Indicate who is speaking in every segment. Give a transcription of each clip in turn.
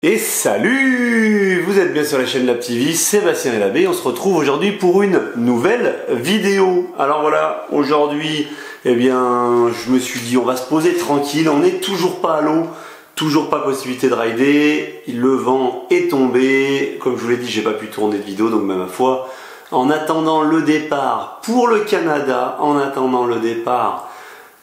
Speaker 1: Et salut! Vous êtes bien sur la chaîne Lab TV, Sébastien et Labé. On se retrouve aujourd'hui pour une nouvelle vidéo. Alors voilà, aujourd'hui, eh bien, je me suis dit on va se poser tranquille. On n'est toujours pas à l'eau, toujours pas possibilité de rider. Le vent est tombé. Comme je vous l'ai dit, j'ai pas pu tourner de vidéo, donc ma foi, en attendant le départ pour le Canada, en attendant le départ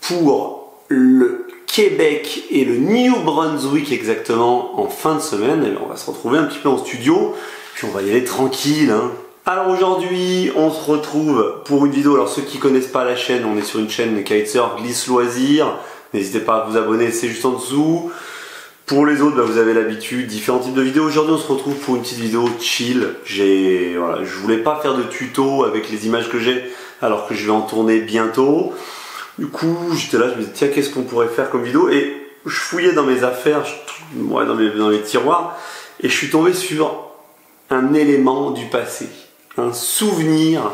Speaker 1: pour le Québec et le New Brunswick exactement en fin de semaine, et on va se retrouver un petit peu en studio, puis on va y aller tranquille. Alors aujourd'hui, on se retrouve pour une vidéo. Alors ceux qui connaissent pas la chaîne, on est sur une chaîne kitesurf glisse loisirs. N'hésitez pas à vous abonner, c'est juste en dessous. Pour les autres, vous avez l'habitude, différents types de vidéos. Aujourd'hui, on se retrouve pour une petite vidéo chill. Voilà, je voulais pas faire de tuto avec les images que j'ai, alors que je vais en tourner bientôt. Du coup, j'étais là, je me disais, tiens, qu'est-ce qu'on pourrait faire comme vidéo? Et je fouillais dans mes affaires, dans mes tiroirs, et je suis tombé sur un élément du passé, un souvenir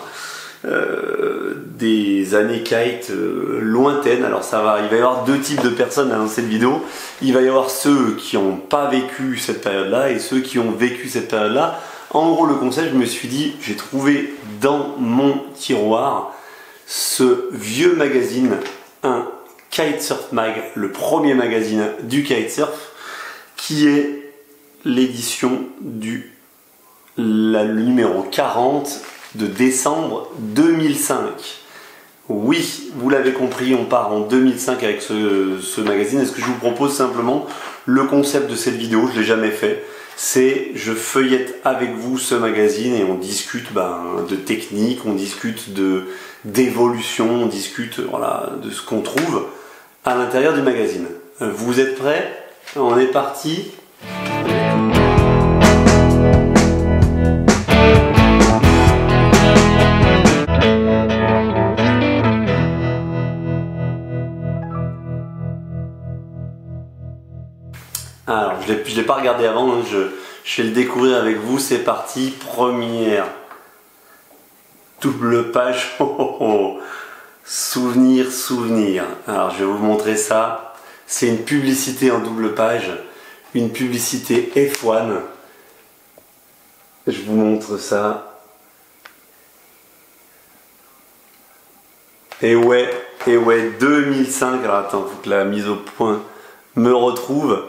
Speaker 1: des années kite lointaines. Alors il va y avoir deux types de personnes dans cette vidéo. Il va y avoir ceux qui n'ont pas vécu cette période-là et ceux qui ont vécu cette période-là. En gros, le concept, je me suis dit, j'ai trouvé dans mon tiroir ce vieux magazine, un Kitesurf Mag, le premier magazine du kitesurf, qui est l'édition le numéro 40 de décembre 2005. Oui, vous l'avez compris, on part en 2005 avec ce magazine. Et ce que je vous propose simplement, le concept de cette vidéo, je ne l'ai jamais fait, c'est je feuillette avec vous ce magazine et on discute de technique, on discute d'évolution, on discute de ce qu'on trouve à l'intérieur du magazine. Vous êtes prêts? On est parti. Alors, je ne l'ai pas regardé avant, je vais le découvrir avec vous. C'est parti, première double page. Souvenir, souvenir. Alors, je vais vous montrer ça. C'est une publicité en double page, une publicité F1. Je vous montre ça. Et ouais, 2005. Alors, attends, faut que la mise au point me retrouve.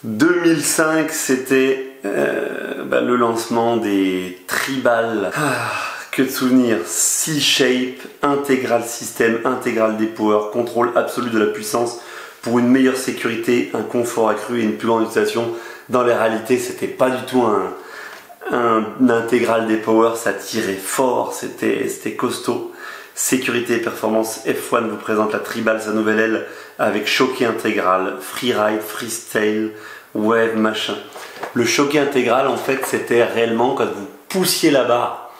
Speaker 1: 2005, c'était le lancement des Tribal. Que de souvenirs. C-Shape, intégral système, intégral dépower, contrôle absolu de la puissance pour une meilleure sécurité, un confort accru et une plus grande utilisation. Dans les réalités, c'était pas du tout un intégral dépower, ça tirait fort, c'était costaud. Sécurité et performance, F1 vous présente la Tribal, sa nouvelle aile avec choquet intégral, freeride, freestyle, wave, machin. Le choquet intégral, en fait, c'était réellement quand vous poussiez la barre,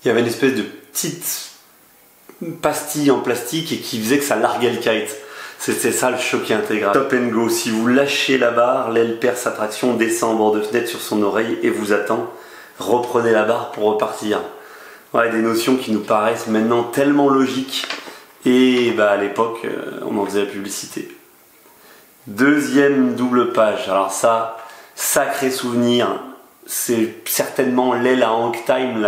Speaker 1: il y avait une espèce de petite pastille en plastique et qui faisait que ça larguait le kite. C'était ça le choquet intégral. Stop and go, si vous lâchez la barre, l'aile perd sa traction, descend en bord de fenêtre sur son oreille et vous attend. Reprenez la barre pour repartir. Ouais, des notions qui nous paraissent maintenant tellement logiques et à l'époque on en faisait la publicité. Deuxième double page, alors ça, sacré souvenir, c'est certainement l'aile à Hang Time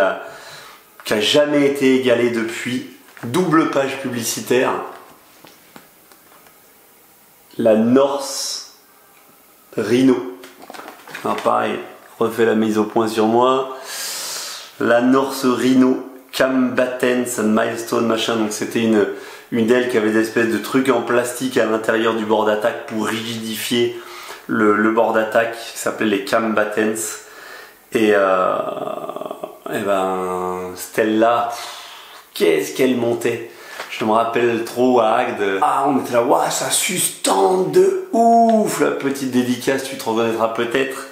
Speaker 1: qui a jamais été égalée depuis. Double page publicitaire, la North Rhino. Alors pareil, refais la mise au point sur moi. La North Rhino Cam Battens Milestone machin, donc c'était une aile qui avait des espèces de trucs en plastique à l'intérieur du bord d'attaque pour rigidifier le bord d'attaque qui s'appelait les Cam Battens. Et celle-là, qu'est-ce qu'elle montait. Je me rappelle trop à Agde, on était là, waouh, ça suspend de ouf. La petite dédicace, tu te reconnaîtras peut-être.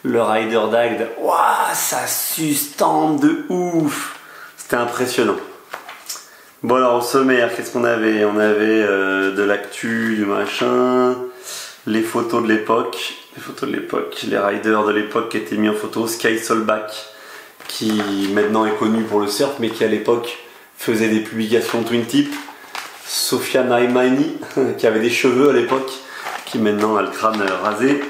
Speaker 1: Le rider d'Agde, waouh, ça suspend de ouf. C'était impressionnant. Bon alors au sommaire, qu'est-ce qu'on avait? On avait de l'actu, du machin, les photos de l'époque, les riders de l'époque qui étaient mis en photo, Sky Solback, qui maintenant est connu pour le surf, mais qui à l'époque faisait des publications twin tip, Sofia Naimani, qui avait des cheveux à l'époque, qui maintenant a le crâne rasé.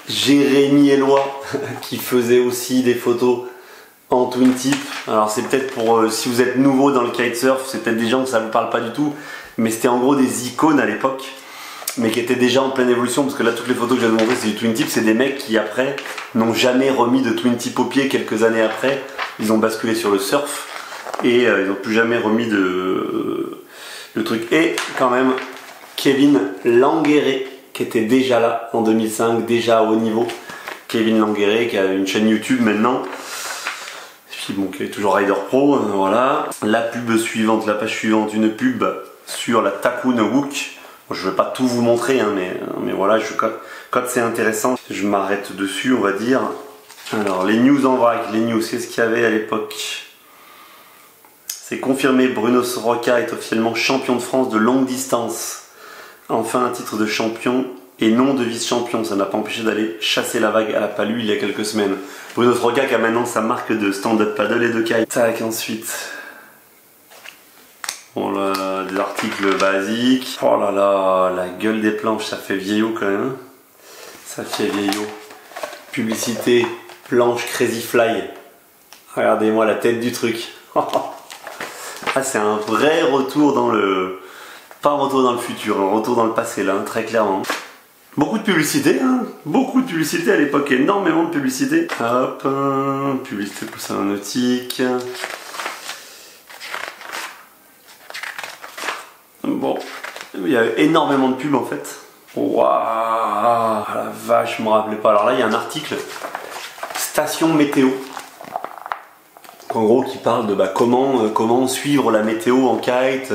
Speaker 1: Jérémy Eloi qui faisait aussi des photos en twin tip. Alors c'est peut-être pour si vous êtes nouveau dans le kitesurf, c'est peut-être des gens que ça ne vous parle pas du tout, mais c'était en gros des icônes à l'époque, mais qui étaient déjà en pleine évolution, parce que là toutes les photos que je viens de montrer c'est du twin tip, c'est des mecs qui après n'ont jamais remis de twin tip au pied. Quelques années après, ils ont basculé sur le surf et ils n'ont plus jamais remis de truc. Et quand même Kevin Langueret qui était déjà là en 2005, déjà à haut niveau. Kevin Langueret qui a une chaîne YouTube maintenant. Et puis bon, qui est toujours Rider Pro, voilà. La pub suivante, la page suivante, une pub sur la Takun Wook. Bon, je ne vais pas tout vous montrer, hein, mais voilà, quand c'est intéressant, je m'arrête dessus, on va dire. Alors, les news en vrac, les news, qu'est-ce qu'il y avait à l'époque? C'est confirmé, Bruno Soroka est officiellement champion de France de longue distance. Enfin un titre de champion et non de vice-champion, ça n'a pas empêché d'aller chasser la vague à la palue il y a quelques semaines. Bruno Soroka qui a maintenant sa marque de stand-up paddle et de kite. Tac, ensuite. Bon là, des articles basiques. Oh là là, la gueule des planches, ça fait vieillot quand même. Ça fait vieillot. Publicité, planche Crazy Fly. Regardez-moi la tête du truc. Ah, c'est un vrai retour dans le... Pas un retour dans le futur, un retour dans le passé là, hein, très clairement. Beaucoup de publicité, hein, beaucoup de publicité à l'époque, énormément de publicité. Hop, publicité pour ça nautique. Bon, il y a énormément de pubs en fait. Waouh, la vache, je me rappelais pas. Alors là, il y a un article, station météo. En gros, qui parle de comment suivre la météo en kite.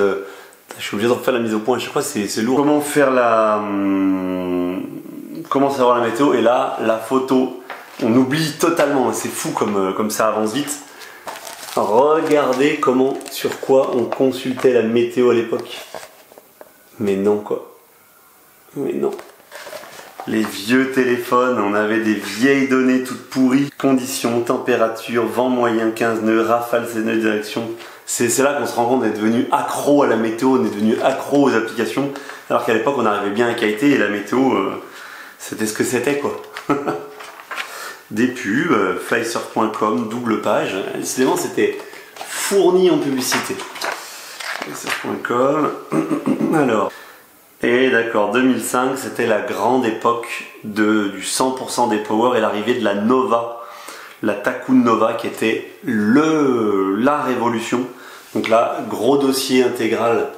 Speaker 1: Je suis obligé de refaire la mise au point à chaque fois, c'est lourd. Comment faire comment savoir la météo? Et là, la photo, on oublie totalement, c'est fou comme ça avance vite. Regardez sur quoi on consultait la météo à l'époque. Mais non quoi. Mais non. Les vieux téléphones, on avait des vieilles données toutes pourries. Conditions, température, vent moyen 15 nœuds, rafale 16 nœuds de direction. C'est là qu'on se rend compte d'être devenu accro à la météo, on est devenu accro aux applications, alors qu'à l'époque on arrivait bien à kiter et la météo, c'était ce que c'était quoi. Des pubs, flysurf.com, double page, décidément c'était fourni en publicité. Flysurf.com, alors, et d'accord, 2005 c'était la grande époque du 100% des power et l'arrivée de la Nova. La Takun Nova qui était la révolution. Donc là, gros dossier intégral,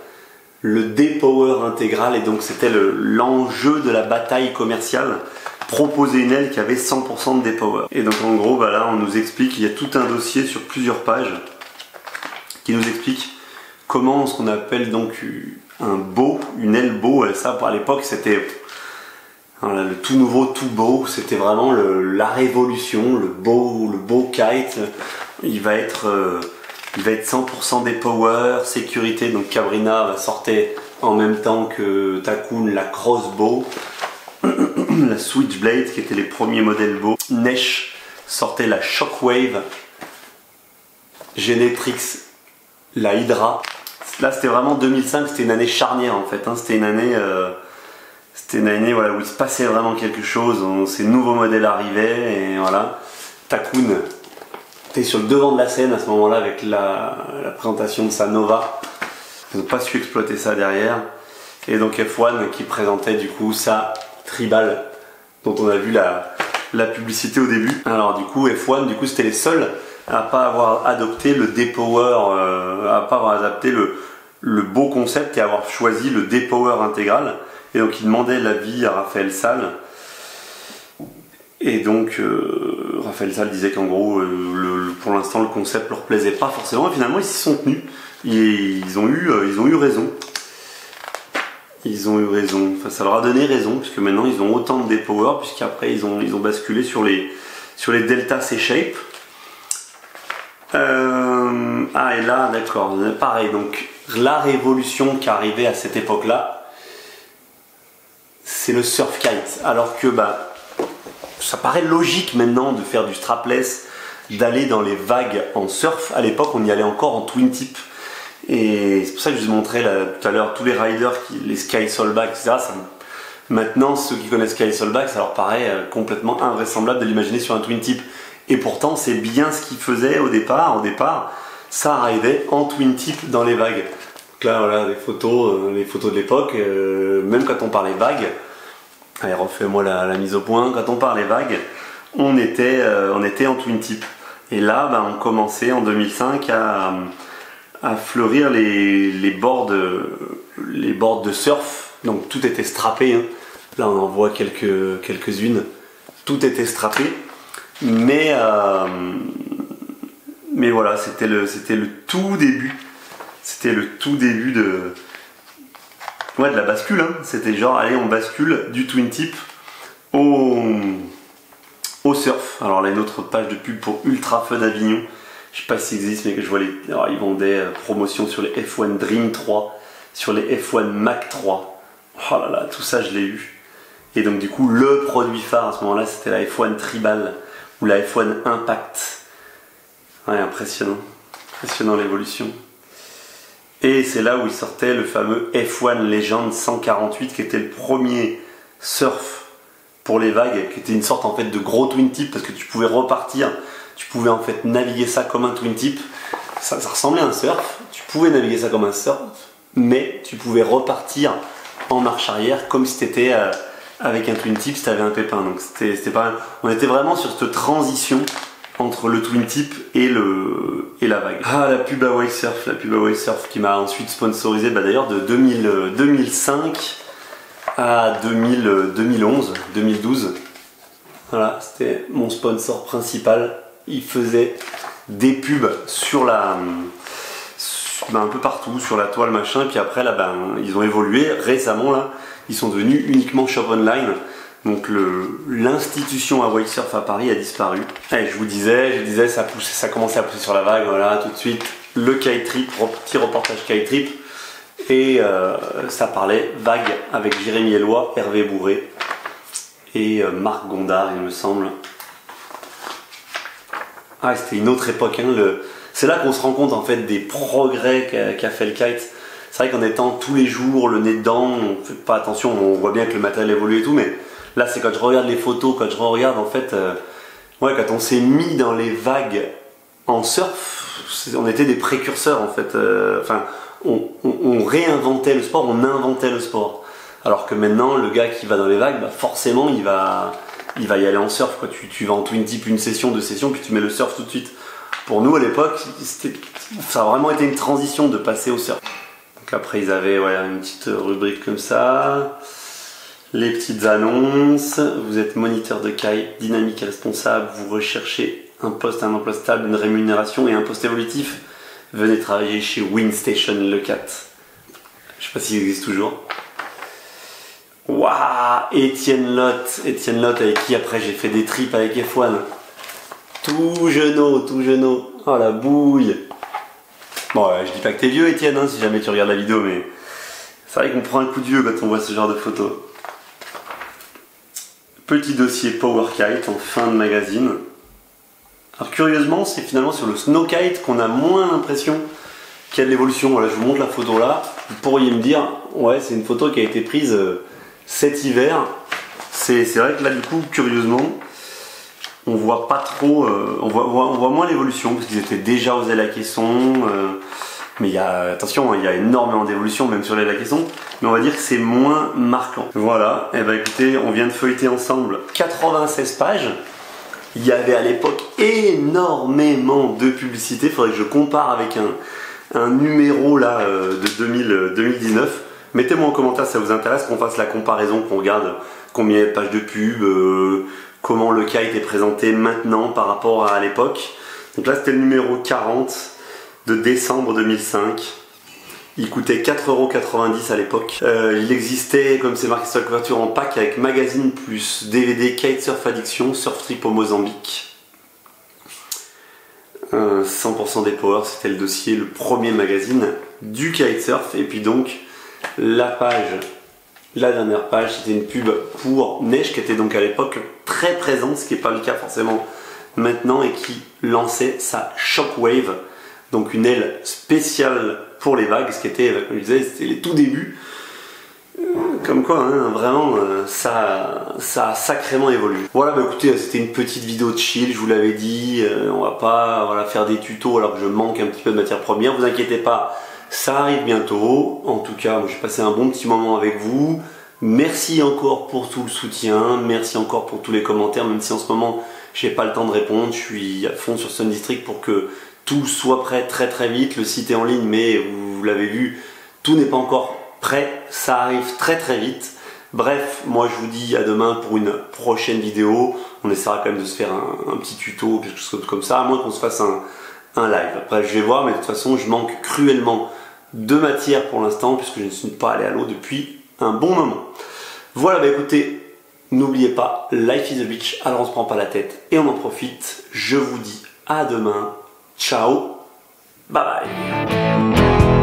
Speaker 1: le D-Power intégral, et donc c'était l'enjeu de la bataille commerciale, proposer une aile qui avait 100% de D-Power. Et donc en gros, bah là on nous explique, il y a tout un dossier sur plusieurs pages qui nous explique comment ce qu'on appelle donc un bow, une aile bow, ça à l'époque c'était... Voilà, le tout nouveau, tout beau, c'était vraiment la révolution, le beau kite. Il va être 100% des power, sécurité. Donc Cabrina sortait en même temps que Takun la crossbow, la switchblade qui étaient les premiers modèles beaux. Nesh sortait la shockwave, Genetrix la Hydra. Là c'était vraiment 2005, c'était une année charnière en fait, hein. C'était une année voilà, où il se passait vraiment quelque chose, ces nouveaux modèles arrivaient et voilà. Takun était sur le devant de la scène à ce moment-là avec la présentation de sa Nova. Ils n'ont pas su exploiter ça derrière. Et donc F1 qui présentait du coup sa Tribal dont on a vu la publicité au début. Alors du coup F1 c'était les seuls à pas avoir adopté le D-Power, à pas avoir adapté le beau concept et avoir choisi le D-Power intégral. Et donc il demandait l'avis à Raphaël Salle. Et donc Raphaël Salle disait qu'en gros pour l'instant le concept leur plaisait pas forcément. Et finalement ils s'y sont tenus. Ils ont eu raison. Ils ont eu raison. Enfin ça leur a donné raison puisque maintenant ils ont autant de D-Power puisqu'après ils ont basculé sur les Delta C-Shape. Et là d'accord, pareil, donc la révolution qui arrivait à cette époque là, c'est le surf kite, alors que ça paraît logique maintenant de faire du strapless, d'aller dans les vagues en surf. À l'époque on y allait encore en twin tip et c'est pour ça que je vous montrais là, tout à l'heure tous les riders, les Sky Solback, etc. Maintenant, ceux qui connaissent Kyle Solbach, ça leur paraît complètement invraisemblable de l'imaginer sur un twin tip. Et pourtant, c'est bien ce qu'il faisait au départ. Au départ, ça arrivait en twin tip dans les vagues. Donc là, voilà, les photos de l'époque, même quand on parlait vagues, allez, refais-moi la mise au point, quand on parlait vagues, on était en twin tip. Et là, ben, on commençait en 2005 à fleurir les boards de surf. Donc tout était strappé, hein. Là on en voit quelques-unes. Tout était strappé. Mais voilà, c'était le tout début. C'était le tout début de la bascule, hein. C'était genre, allez, on bascule du twin tip au surf. Alors là, une autre page de pub pour Ultra Fun Avignon. Je sais pas si ça existe, mais que je vois alors, ils vendaient promotion sur les F1 Dream 3, sur les F1 Mac 3. Oh là là, tout ça je l'ai eu. Et donc du coup, le produit phare à ce moment-là, c'était la F1 Tribal ou la F1 Impact. Ouais, impressionnant. Impressionnant l'évolution. Et c'est là où il sortait le fameux F1 Legend 148, qui était le premier surf pour les vagues, qui était une sorte en fait de gros twin tip, parce que tu pouvais repartir, tu pouvais en fait naviguer ça comme un twin tip. Ça ressemblait à un surf, tu pouvais naviguer ça comme un surf, mais tu pouvais repartir en marche arrière comme si tu étais avec un twin tip si tu avais un pépin. Donc c'était pas mal. On était vraiment sur cette transition entre le twin tip et la vague. Ah, la pub à Wake Surf qui m'a ensuite sponsorisé, d'ailleurs de 2005 à 2011, 2012. Voilà, c'était mon sponsor principal. Il faisait des pubs sur un peu partout, sur la toile, machin. Puis après, là, ils ont évolué. Récemment, là, ils sont devenus uniquement shop online. Donc l'institution à Wake Surf à Paris a disparu. Et je disais, ça commençait à pousser sur la vague. Voilà, tout de suite, le kite trip, petit reportage kite trip. Et ça parlait vague avec Jérémy Eloi, Hervé Bourré et Marc Gondard, il me semble. Ah, c'était une autre époque, hein. C'est là qu'on se rend compte en fait des progrès qu'a fait le kite. C'est vrai qu'en étant tous les jours le nez dedans, on fait pas attention, on voit bien que le matériel évolue et tout, mais là c'est quand je regarde les photos, quand je regarde en fait, quand on s'est mis dans les vagues en surf, on était des précurseurs en fait. On réinventait le sport, on inventait le sport. Alors que maintenant, le gars qui va dans les vagues, forcément il va y aller en surf, quoi. Tu vas en twin tip une session, deux sessions, puis tu mets le surf tout de suite. Pour nous à l'époque, ça a vraiment été une transition de passer au surf. Donc après ils avaient une petite rubrique comme ça, les petites annonces. Vous êtes moniteur de kite, dynamique et responsable, vous recherchez un poste, un emploi stable, une rémunération et un poste évolutif. Venez travailler chez Windstation Le Cat. Je sais pas s'il existe toujours. Waouh, Étienne Lotte avec qui après j'ai fait des trips avec F1. Tout jeuneau. Oh la bouille. Bon, je dis pas que t'es vieux Étienne, hein, si jamais tu regardes la vidéo, mais c'est vrai qu'on prend un coup de vieux quand on voit ce genre de photos. Petit dossier Power Kite en fin de magazine. Alors curieusement, c'est finalement sur le snow kite qu'on a moins l'impression qu'il y a de l'évolution. Voilà, je vous montre la photo là. Vous pourriez me dire, ouais, c'est une photo qui a été prise cet hiver. C'est vrai que là, du coup, curieusement, on voit pas trop, on voit moins l'évolution parce qu'ils étaient déjà aux ailes à caisson. Mais attention, il y a énormément d'évolution même sur les ailes à caisson. Mais on va dire que c'est moins marquant. Voilà, et écoutez, on vient de feuilleter ensemble 96 pages. Il y avait à l'époque énormément de publicité. Il faudrait que je compare avec un numéro là, de 2019. Mettez-moi en commentaire si ça vous intéresse, qu'on fasse la comparaison, qu'on regarde combien il y a de pages de pub, comment le kite est présenté maintenant par rapport à l'époque. Donc là c'était le numéro 40 de décembre 2005. Il coûtait 4,90€ à l'époque. Il existait, comme c'est marqué sur la couverture, en pack avec magazine plus DVD Kitesurf Addiction, Surf Trip au Mozambique. 100% des Power, c'était le dossier, le premier magazine du kitesurf. Et puis donc, la dernière page, c'était une pub pour Neige qui était donc à l'époque très présente, ce qui n'est pas le cas forcément maintenant, et qui lançait sa Shockwave, donc une aile spéciale pour les vagues, ce qui était, comme je disais, c'était les tout débuts. Comme quoi, hein, vraiment, ça a sacrément évolué. Voilà, bah écoutez, c'était une petite vidéo de chill, je vous l'avais dit. On va pas faire des tutos alors que je manque un petit peu de matière première. Vous inquiétez pas, ça arrive bientôt. En tout cas, j'ai passé un bon petit moment avec vous. Merci encore pour tout le soutien, merci encore pour tous les commentaires, même si en ce moment, j'ai pas le temps de répondre. Je suis à fond sur Sun District pour que tout soit prêt très très vite. Le site est en ligne, mais vous l'avez vu, tout n'est pas encore prêt, ça arrive très très vite. Bref, moi je vous dis à demain pour une prochaine vidéo. On essaiera quand même de se faire un petit tuto, quelque chose comme ça, à moins qu'on se fasse un live. Après je vais voir, mais de toute façon je manque cruellement de matière pour l'instant, puisque je ne suis pas allé à l'eau depuis un bon moment. Voilà, bah écoutez, n'oubliez pas, life is a beach, alors on se prend pas la tête et on en profite. Je vous dis à demain, ciao, bye bye.